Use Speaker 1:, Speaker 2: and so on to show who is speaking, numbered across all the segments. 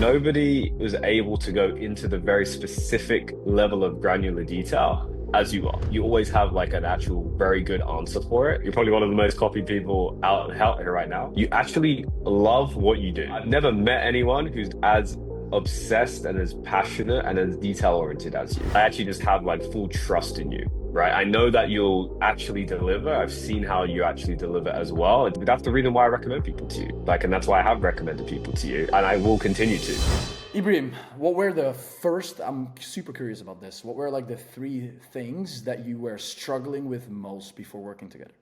Speaker 1: nobody was able to go into the very specific level of granular detail as you are. You always have like an actual very good answer for it. You're probably one of the most copied people out here right now. You actually love what you do. I've never met anyone who's as obsessed and as passionate and as detail oriented as you. I actually just have like full trust in you. Right. I know that you'll actually deliver. I've seen how you actually deliver as well. And that's the reason why I recommend people to you. Like, and that's why I have recommended people to you. And I will continue to.
Speaker 2: Ibrahim, what were the first, I'm super curious about this, what were like the three things that you were struggling with most before working together?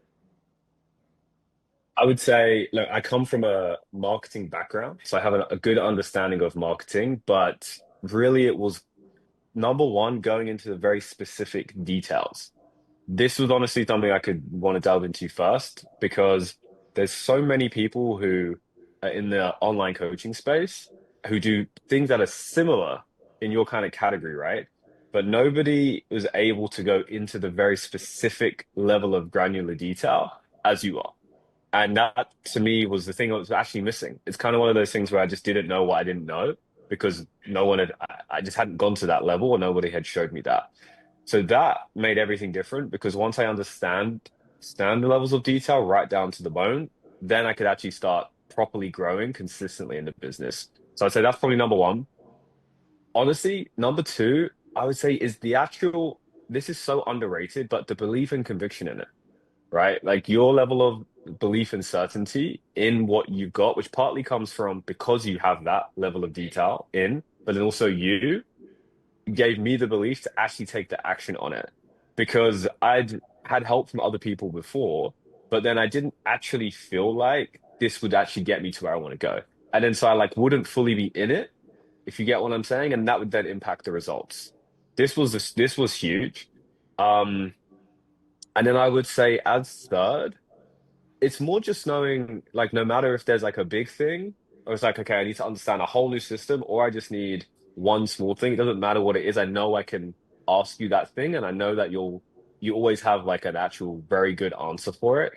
Speaker 1: I would say, look, I come from a marketing background, so I have a good understanding of marketing, but really it was number one, going into the very specific details. This was honestly something I could want to delve into first because there's so many people who are in the online coaching space who do things that are similar in your kind of category, right? But nobody was able to go into the very specific level of granular detail as you are. And that to me was the thing that was actually missing. It's kind of one of those things where I just didn't know what I didn't know because no one had, I just hadn't gone to that level or nobody had showed me that. So that made everything different because once I understand the levels of detail right down to the bone, then I could actually start properly growing consistently in the business. So I'd say that's probably number one. Honestly, number two, I would say is the actual, this is so underrated, but the belief and conviction in it, right? Like your level of belief and certainty in what you've got, which partly comes from because you have that level of detail in, but then also you gave me the belief to actually take the action on it because I'd had help from other people before, but then I didn't actually feel like this would actually get me to where I want to go. And then so I like wouldn't fully be in it, if you get what I'm saying, and that would then impact the results. This was huge. Um, and then I would say as third, it's more just knowing like no matter if there's like a big thing or it's like, okay, I need to understand a whole new system or I just need one small thing. It doesn't matter what it is. I know I can ask you that thing and I know that you always have like an actual very good answer for it.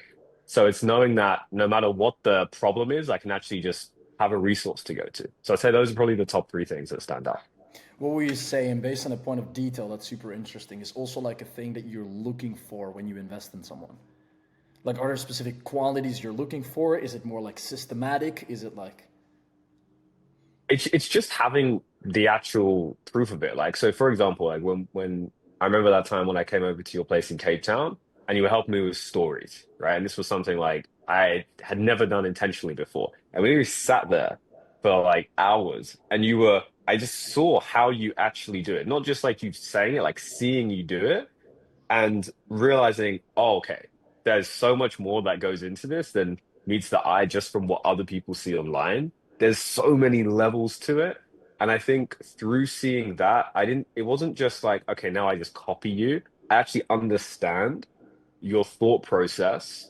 Speaker 1: So it's knowing that no matter what the problem is, I can actually just have a resource to go to. So I'd say those are probably the top three things that stand out.
Speaker 2: What were you saying, based on a point of detail that's super interesting, is also like a thing that you're looking for when you invest in someone? Like, are there specific qualities you're looking for? Is it more like systematic? Is it like,
Speaker 1: It's just having the actual proof of it. Like so, for example, like when I remember that time when I came over to your place in Cape Town and you were helping me with stories, right? And this was something like I had never done intentionally before. And we sat there for like hours and I just saw how you actually do it. Not just like you saying it, like seeing you do it and realizing, oh, okay, there's so much more that goes into this than meets the eye just from what other people see online. There's so many levels to it. And I think through seeing that, it wasn't just like, okay, now I just copy you. I actually understand your thought process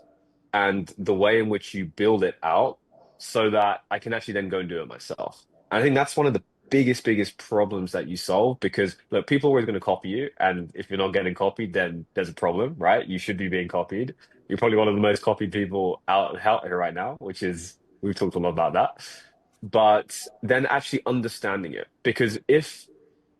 Speaker 1: and the way in which you build it out so that I can actually then go and do it myself. And I think that's one of the biggest problems that you solve because look, people are always going to copy you. And if you're not getting copied, then there's a problem, right? You should be being copied. You're probably one of the most copied people out here right now, which is, we've talked a lot about that. But then actually understanding it, because if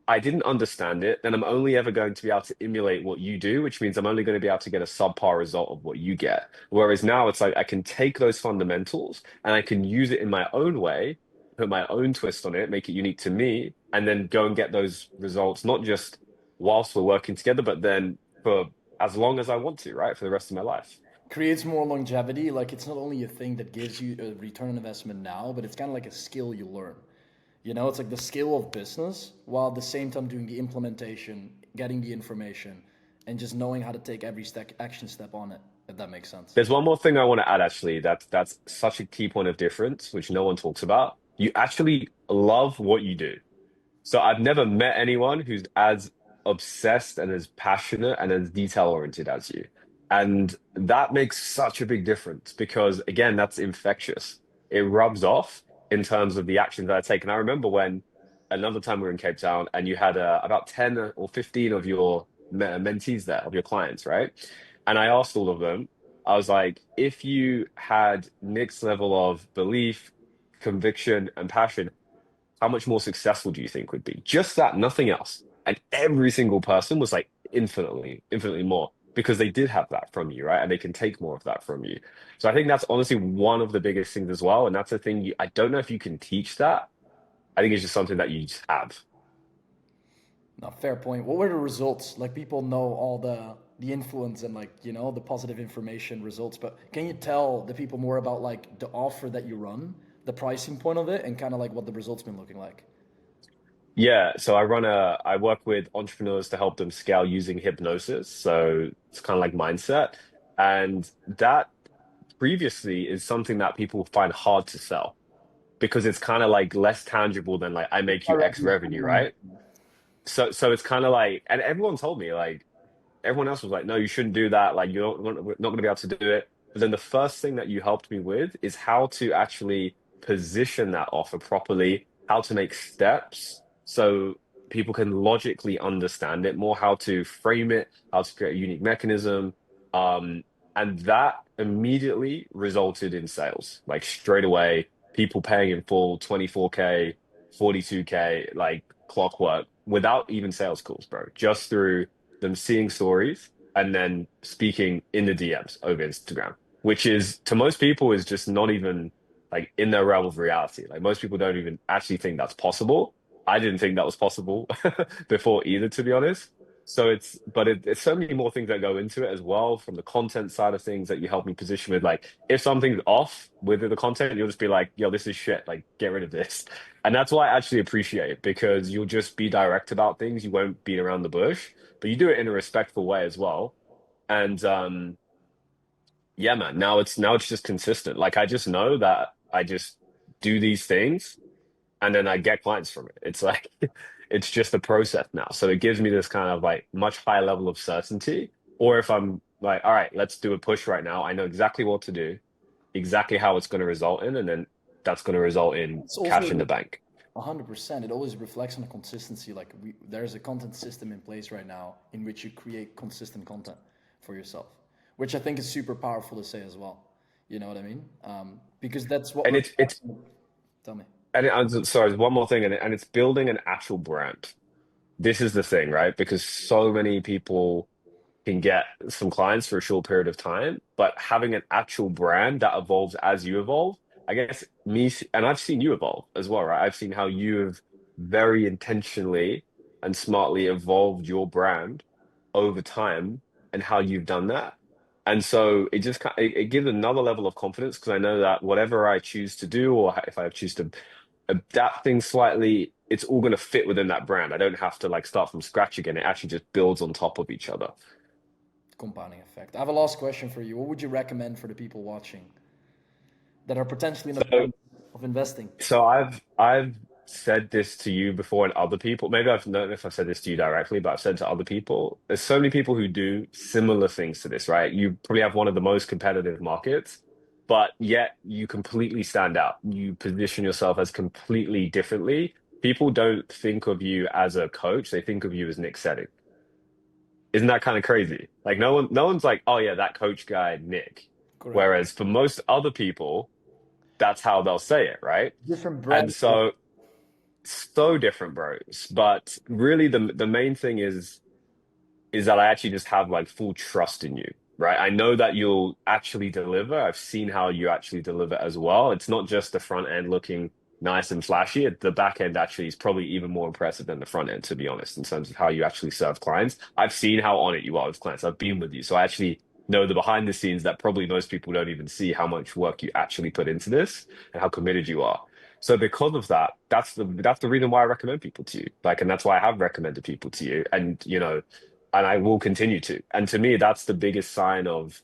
Speaker 1: I didn't understand it, then I'm only ever going to be able to emulate what you do, which means I'm only going to be able to get a subpar result of what you get. Whereas now it's like I can take those fundamentals and I can use it in my own way, put my own twist on it, make it unique to me, and then go and get those results, not just whilst we're working together, but then for as long as I want to, right? For the rest of my life.
Speaker 2: creates more longevity? Like, it's not only a thing that gives you a return on investment now, but it's kind of like a skill you learn. You know, it's like the skill of business while at the same time doing the implementation, getting the information, and just knowing how to take every action step on it, if that makes sense.
Speaker 1: There's one more thing I want to add, actually, that's such a key point of difference, which no one talks about. You actually love what you do. So I've never met anyone who's as obsessed and as passionate and as detail oriented as you. And that makes such a big difference because again, that's infectious. It rubs off in terms of the actions that I take. And I remember when another time we were in Cape Town and you had about 10 or 15 of your mentees there, of your clients, right? And I asked all of them, I was like, if you had Nick's level of belief, conviction, and passion, how much more successful do you think would be? Just that, nothing else. And every single person was like infinitely more because they did have that from you, right? And they can take more of that from you. So I think that's honestly one of the biggest things as well. And that's the thing I don't know if you can teach that. I think it's just something that you just have.
Speaker 2: No, fair point. What were the results? Like people know all the influence and like, the positive information results, but can you tell the people more about like the offer that you run, the pricing point of it, and kind of like what the results been looking like?
Speaker 1: Yeah, so I work with entrepreneurs to help them scale using hypnosis. So it's kind of like mindset. And that previously is something that people find hard to sell because it's kind of like less tangible than like I make you X
Speaker 2: Directly
Speaker 1: revenue,
Speaker 2: from
Speaker 1: right? So it's kind of like, and everyone told me like everyone else was like, no, you shouldn't do that. Like we're not going to be able to do it. But then the first thing that you helped me with is how to actually position that offer properly, how to make steps so people can logically understand it more, how to frame it, how to create a unique mechanism. Um, and that immediately resulted in sales, like straight away, people paying in full 24K, 42K, like clockwork without even sales calls, bro, just through them seeing stories and then speaking in the DMs over Instagram, which is to most people is just not even like in their realm of reality. Like most people don't even actually think that's possible. I didn't think that was possible before either, to be honest. So it's so many more things that go into it as well from the content side of things that you help me position with. Like if something's off with the content, you'll just be like, yo, this is shit. Like get rid of this. And that's why I actually appreciate it because you'll just be direct about things. You won't beat around the bush, but you do it in a respectful way as well. And yeah, man, now it's just consistent. Like I just know that I just do these things and then I get clients from it. It's like it's just a process now. So it gives me this kind of like much higher level of certainty. Or if I'm like, all right, let's do a push right now. I know exactly what to do, exactly how it's going to result in, and then that's going to result in
Speaker 2: It's
Speaker 1: cash in
Speaker 2: also
Speaker 1: the bank.
Speaker 2: 100%. It always reflects on the consistency. Like there's a content system in place right now in which you create consistent content for yourself, which I think is super powerful to say as well. You know what I mean? Because that's what
Speaker 1: And
Speaker 2: reflects. Tell me.
Speaker 1: sorry, one more thing, and it's building an actual brand. This is the thing, right? Because so many people can get some clients for a short period of time, but having an actual brand that evolves as you evolve, I guess and I've seen you evolve as well, right? I've seen how you have very intentionally and smartly evolved your brand over time and how you've done that. And so it gives another level of confidence because I know that whatever I choose to do, or if I choose to adapt things slightly, it's all going to fit within that brand. I don't have to like start from scratch again. It actually just builds on top of each other.
Speaker 2: Compounding effect. I have a last question for you. What would you recommend for the people watching that are potentially in the
Speaker 1: So
Speaker 2: point of investing?
Speaker 1: So I've said this to you before and other people. Maybe I've not know if I've said this to you directly, but I've said to other people. There's so many people who do similar things to this, right? You probably have one of the most competitive markets, but yet you completely stand out. You position yourself as completely differently. People don't think of you as a coach, they think of you as Nick Setting. Isn't that kind of crazy? Like no one's like, oh yeah, that coach guy, Nick.
Speaker 2: Correct.
Speaker 1: Whereas for most other people, that's how they'll say it, right?
Speaker 2: Different
Speaker 1: And
Speaker 2: brand.
Speaker 1: so different, bros. But really, the main thing is that I actually just have like full trust in you, right? I know that you'll actually deliver. I've seen how you actually deliver as well. It's not just the front end looking nice and flashy. The back end actually is probably even more impressive than the front end, to be honest, in terms of how you actually serve clients. I've seen how on it you are with clients. I've been with you. So I actually know the behind the scenes that probably most people don't even see how much work you actually put into this and how committed you are. So because of that, that's the reason why I recommend people to you. Like, and that's why I have recommended people to you. And and I will continue to. And to me, that's the biggest sign of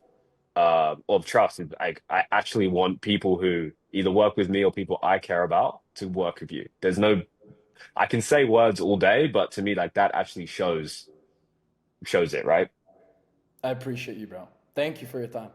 Speaker 1: trust. Is like I actually want people who either work with me or people I care about to work with you. There's no I can say words all day, but to me, like that actually shows it, right?
Speaker 2: I appreciate you, bro. Thank you for your time.